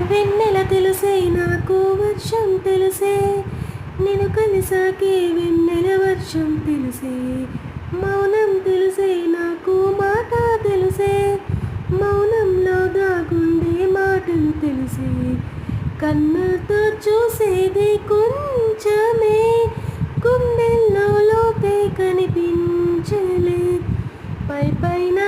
వెన్నెల తెలుసే నాకు వర్షం తెలుసే, నేను కలిసాకే వెన్నెల వర్షం తెలుసే. మౌనం తెలుసే నాకు మాట తెలుసే, మౌనంలో దాగుండే మాటలు తెలుసే. కన్నుతో చూసేది కొంచెమే, గుండెల్లో లోతే కనిపించలే. పై పైన